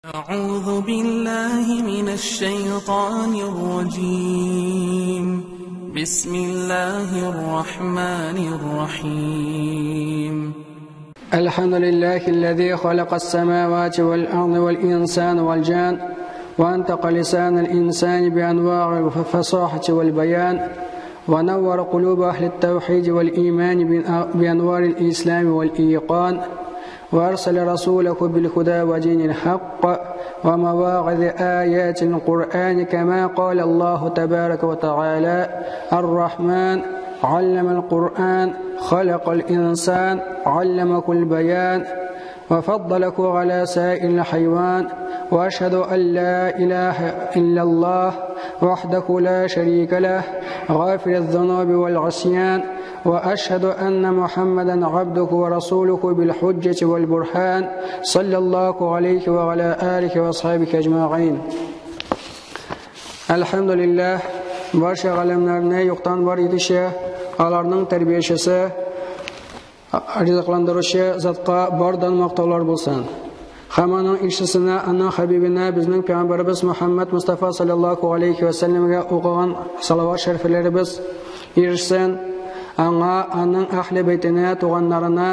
أعوذ بالله من الشيطان الرجيم. بسم الله الرحمن الرحيم. الحمد لله الذي خلق السماوات والأرض والإنسان والجان وأنطق لسان الإنسان بأنواع الفصاحة والبيان ونور قلوب أهل التوحيد والإيمان بأنوار الإسلام والإيقان وأرسل رسوله بالهدى ودين الحق ومواعظ آيات القرآن كما قال الله تبارك وتعالى: الرحمن علم القرآن خلق الإنسان علمه البيان وفضله على سائر الحيوان وأشهد أن لا إله إلا الله وحده لا شريك له غافر الذنوب والعصيان وأشهد أن محمدًا عبده ورسوله بالحجة والبرهان صلى الله عليه وعلى آله وأصحابه أجمعين. Elhamdülillah, barcha alamlarni yo'qdan bor etishi, ularning tarbiyachisi, rizqlantiruvchi zotga bordan maqtovlar bo'lsin. Hammaning ishchisini, ana habibina bizning payg'ambarimiz Muhammad Mustafa sallallohu alayhi va sallamga o'qigan salovat shariflarimiz erishsin. Аңа, аның әхлі бейтіне, туғанларына,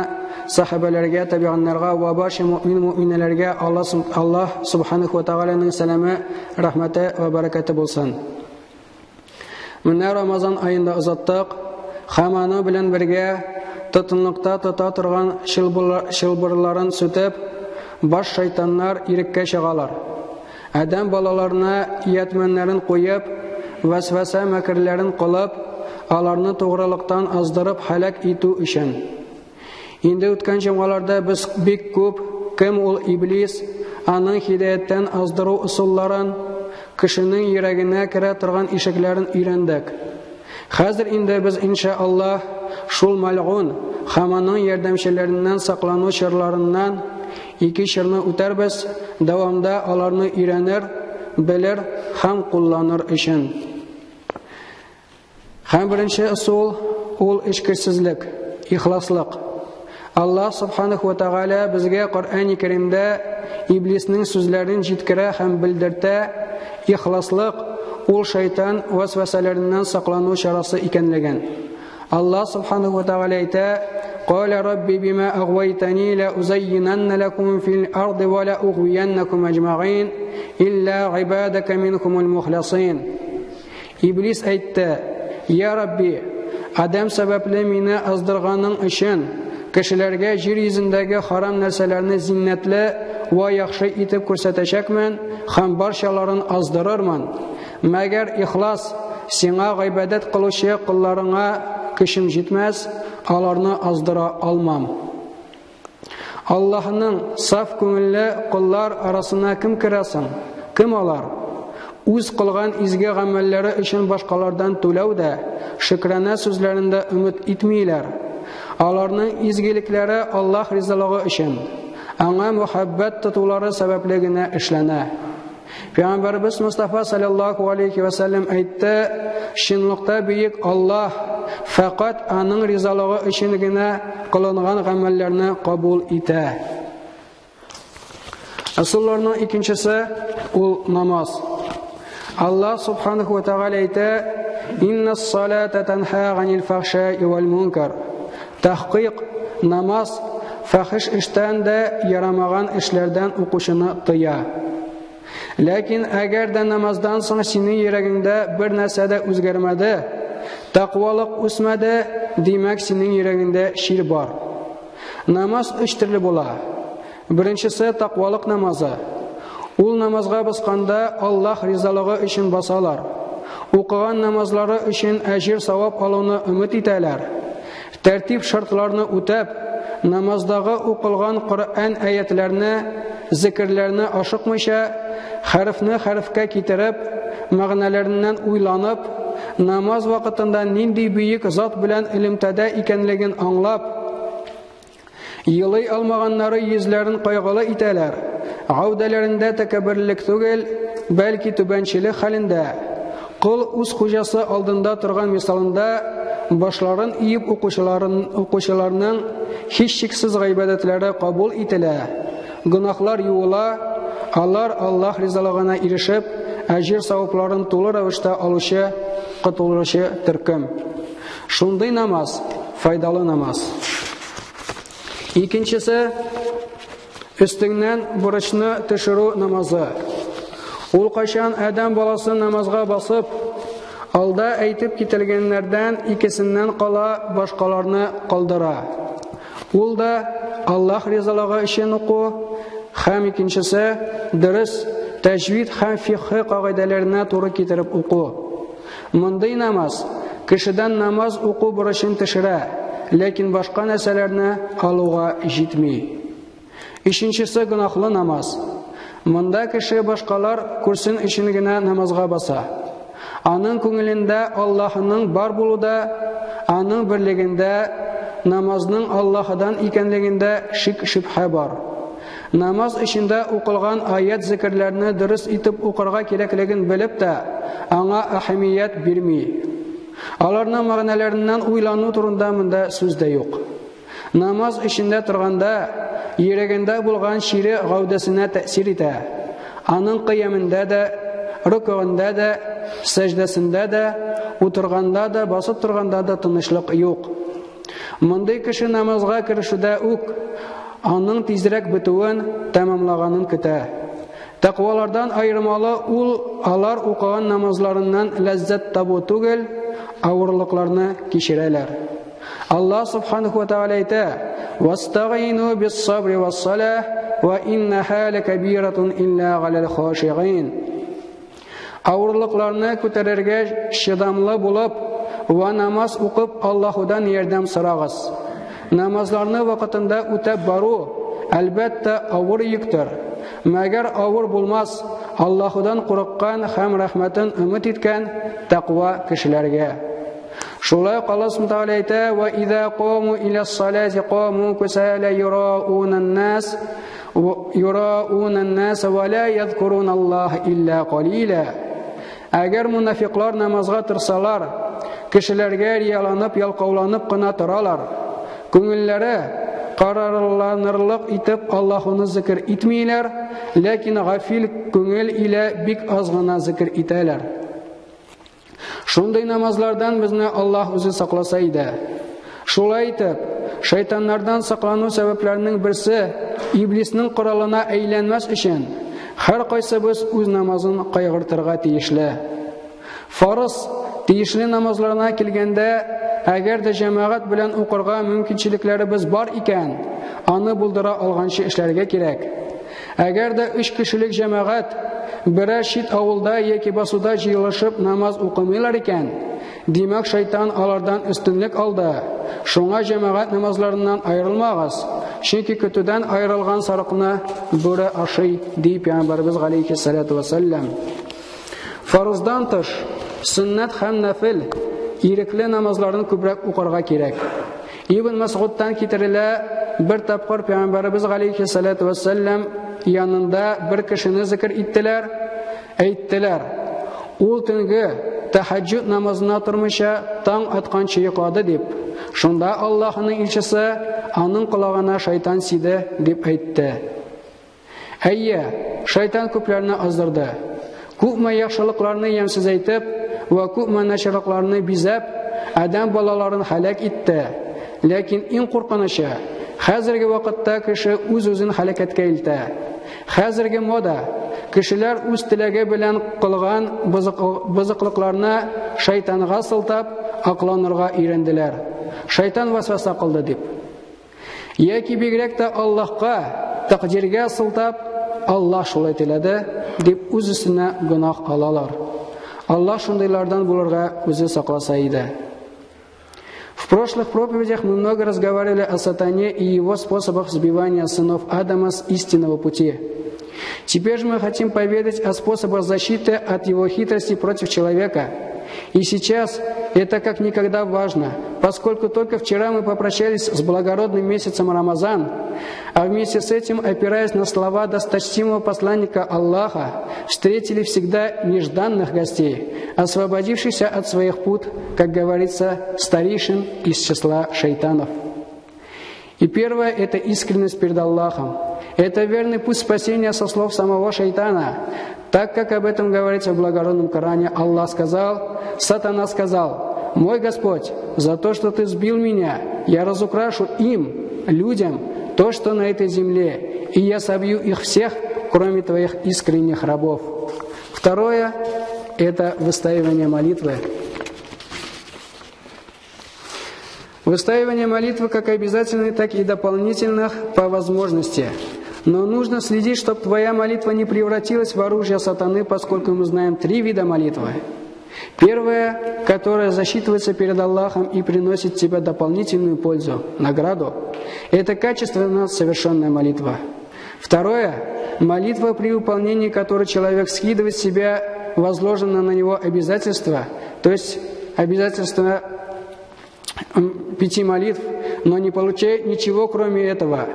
сахабаларға, табиғанларға, ва барша му'минләргә Аллах Субханаху ва Тағаланың сәлемі, рахмәте ва баракаты булсын. Менә Рамазан айында узаттык, хаманы белән бергә тотынлыкта тота торган шылбырларын сүтеп, баш шайтаннар иреккә чыгалар. Адам балаларына иятмәннәрен куеп, вәсвәсә мәкерләрен кылып, аларны тугрылыктан аздырып халак итү өчен. Инде үткән җомгаларда без бик күп кем ул иблис, аның хидаяттан аздыру усулларын, кешенең йөрәгенә керә торган ишекләрен өйрәндек. Хәзер инде без иншааллах шул мәлгун хаманың ярдәмчеләреннән саклану чорларыннан ике чорны үтәрбез, дәвамда аларны өйрәнер, белер һәм кулланыр өчен. Һәм беренче усул ул ишкерсезлек, ихласлык. Аллаһ Субханаху ва Тағала безгә Коръән-и Кәримдә иблисның сүзләрен җиткерә һәм белдертә. Ихласлык ул шайтан васвасаларыннан саклану чарасы икәнлеген. Аллаһ Субханаху ва Тағала әйтә: "Қала Рабби бима агвайтани ла узаййинанна лакум фил арди ва ла угвияннакум аҗмағин илля ибадака минхумул мухласин." Иблис әйтте: "Я Рабби, Адам сәбәпле мине аздырганың өчен кешеләргә җир йөзендәге харам нәрсәләрне зиннәтле ва яхшы итеп күрсәтәчәкмен һәм барчаларын аздырырмын. Мәгәр ихлас сиңа гыйбадәт кылучы кулларыңа көчем җитмәс, аларны аздыра алмам." Аллаһның саф күңелле куллар арасына кем керәсең? Кем алар? Үз кылган изге гамәлләре өчен башкалардан түләү дә, шөкранә сүзләрендә өмет итмиләр. Аларның изгелекләре Аллаһ ризалыгы өчен, аңа мөхәббәт тотулары сәбәпле генә эшләнә. Пәйгамбәрбез Мустафа саллаллаху алейхи ва саллям әйтте: "Чынлыкта бөек Аллаһ фақат аның ризалыгы өчен генә кылынган гамәлләрне кабул итә." Асылларның икенчесе ул намаз. Аллаһ Субханаху ва Тағала әйтә: "Иннас-салата танха ганил фахшаи вал мункар." Тахқиқ, намаз фахиш эштән дә, ярамаган эшләрдән укучыны тыя. Ләкин әгәр дә намаздан соң синең йөрәгеңдә бер нәрсә дә үзгәрмәде, тақвалык үсмәде, димәк синең йөрәгеңдә шир бар. Намаз өч төрле була. Беренчесе тақвалык намазы. Ул намазга басканда Аллаһ ризалыгы өчен басалар. Укыган намазлары өчен әҗир савап алуны өмет итәләр. Тәртип шартларны үтәп, намаздагы укылган Коръән аятләрне, зикрләрне ашыкмыйча, хәрефне хәрефкә китереп, мәгънәләреннән уйланып, намаз вакытында нинди бөек зат белән илемтәдә икәнлеген аңлап, елый алмаганнары йөзләрен кайгылы итәләр. Гәүдәләрендә тәкәбберлек түгел, бәлки түбәнчелек хәлендә. Кул үз хуҗасы алдында торган мисалында башларын иеп укучыларның һичшиксез гыйбадәтләре кабул ителә, гөнаһлар юыла, Алар Аллаһ ризалыгына ирешеп, әҗир савапларын тулы рәвештә алучы, котылучы төркем. Шундый намаз файдалы намаз. Икенчесе, өстеңнән бурычны төшерү намазы. Ул кайчан адәм баласы намазга басып, алда әйтеп кителгәннәрдән икесеннән кала, башкаларны калдыра. Ул да Аллаһ ризалыгы өчен уку, һәм икенчесе дөрес тәҗвид һәм фикъ кагыйдәләренә туры китереп уку. Мондый намаз кешедән намаз уку бурычын төшерә, ләкин башка нәрсәләрне алуга җитми. Ишенчесе гөнаһлы намаз. Монда кеше башкалар күрсен өчен генә намазга баса. Аның күңелендә Аллаһның бар булуда, аның берлегендә, намазның Аллаһыдан икәнлегендә шик-шөбһә бар. Намаз эчендә укылган аят зикрләрне дөрес итеп укырга кирәклеген белеп тә, аңа әһәмият бирми. Аларның мәгънәләреннән уйлану турында монда сүз дә юк. Намаз эчендә торганда, йөрәгендә булган шире гәүдәсенә тәэсир итә. Аның кыямендә дә, рукугында да, сәҗдәсендә дә, утырганда да, басып торганда да тынычлык юк. Мондый кеше намазга керешүдә үк аның тизрәк бетүен, тәмамлаганын көтә. Тәкъвалардан айырмалы ул алар укыган намазларыннан ләззәт табу түгел, авырлыкларны кичерәләр. Аллаһ субханаху ва тааля әйтә: "Вастагыйну бис-сабри вас-салах, ва иннаха лакабиратун илля галал хашиин." Авырлыкларны күтәрергә чыдамлы булып, ва намаз укып Аллаһудан ярдәм сорагыз. Намазларны вакытында үтәп бару, әлбәттә, авыр йөктер. Мәгәр авыр булмас, Аллаһудан курыккан һәм рәхмәтен өмет иткән тақва кешеләргә. Шулай Аллаһ Тәгалә әйтә: "Ва иза қому иля-ссалати қому кусала юраунан-нас ва ла язкуруналлаха илля қалила." Әгәр мунафиклар намазга торсалар, кешеләргә рияланып, ялкауланып кына торалар. Күңелләре карарланырлык итеп Аллаһуны зикр итмиләр, ләкин гафил күңел илә бик аз гына зикр итәләр. Шундый намазлардан безне Аллаһ үзе сакласа иде. Шулай итеп, шайтаннардан саклану сәбәпләренең берсе иблисның коралына әйләнмәс өчен һәр кайсыбыз үз намазын кайгыртырга тиешле. Фарыз тиешле намазларына килгәндә, әгәр дә җәмәгать белән укырга мөмкинчелекләребез бар икән, аны булдыра алганчы эшләргә кирәк. Әгәр дә 3 кешелек җәмәгать берәр чит авылда яки басуда җыелышып намаз укымыйлар икән, димәк шайтан алардан өстенлек алды. Шуңа җәмәгать намазларыннан аерылмагыз, чөнки көтүдән аерылган сарыкны бүре ашый, ди Пәйгамбәрбез галейһиссалату вассалам. Фарыздан тыш, сөннәт һәм нафил ирекле намазларын күбрәк укырга кирәк. Ибн Масгудтан китерелә, бер тапкыр Пәйгамбәрбез галейһиссалату вассалам янында бер кешене зикр иттеләр, әйттеләр: "Ул төнге тәһаҗҗүд намазына тормыйча таң атканчы йоклады" дип. Шунда Аллаһның илчесе аның колагына шайтан сиде дип әйтте. Әйе, шайтан күпләрне аздырды. Күпме яхшылыкларны ямсыз әйтеп ва күпме начарлыкларны бизәп, адәм балаларын һәлак итте. Ләкин иң куркынычы, хәзерге вакытта кеше үз-үзен һәлакәткә илтә. Хәзерге мода кешеләр үз теләге белән кылган бызыклыкларны шайтанга сылтап акланырга өйрәнделәр. Шайтан васваса кылды дип. Яки бигрәк тә Аллаһка, тәкъдиргә сылтап, Аллаһ шулай теләде дип үз өстенә гөнаһ алалар. Аллаһ шундыйлардан булырга үзе сакласа иде. В прошлых проповедях мы много разговаривали о сатане и его способах сбивания сынов Адама с истинного пути. Теперь же мы хотим поведать о способах защиты от его хитрости против человека. И сейчас это как никогда важно, поскольку только вчера мы попрощались с благородным месяцем Рамазан, а вместе с этим, опираясь на слова досточтимого посланника Аллаха, встретили всегда нежданных гостей, освободившихся от своих пут, как говорится, старейшин из числа шайтанов. И первое – это искренность перед Аллахом. Это верный путь спасения со слов самого шайтана, так как об этом говорится в благородном Коране. Аллах сказал, сатана сказал: «Мой Господь, за то, что ты сбил меня, я разукрашу им, людям, то, что на этой земле, и я собью их всех, кроме твоих искренних рабов». Второе – это выстаивание молитвы. Выстаивание молитвы как обязательной, так и дополнительных по возможности. Но нужно следить, чтобы твоя молитва не превратилась в оружие сатаны, поскольку мы знаем 3 вида молитвы. Первое, которое засчитывается перед Аллахом и приносит тебе дополнительную пользу, награду, это качественно совершенная молитва. Второе, молитва, при выполнении которой человек скидывает с себя возложенное на него обязательство, то есть обязательство 5 молитв, но не получая ничего кроме этого.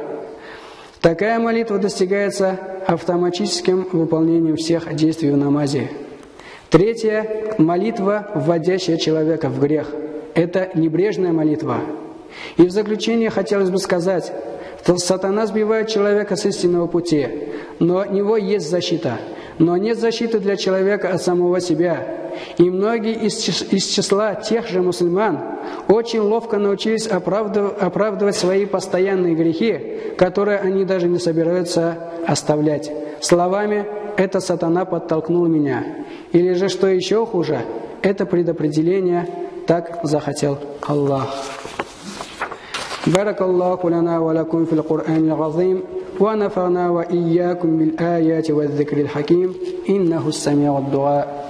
Такая молитва достигается автоматическим выполнением всех действий в намазе. Третье – молитва, вводящая человека в грех. Это небрежная молитва. И в заключение хотелось бы сказать, что сатана сбивает человека с истинного пути, но от него есть защита. Но нет защиты для человека от самого себя. И многие из числа тех же мусульман очень ловко научились оправдывать свои постоянные грехи, которые они даже не собираются оставлять. Словами: «Это сатана подтолкнул меня». Или же, что еще хуже, это предопределение, так захотел Аллах. بارك الله لنا ولكم في القرآن العظيم ونفعنا وإياكم بالآيات والذكر الحكيم إنه السميع الدعاء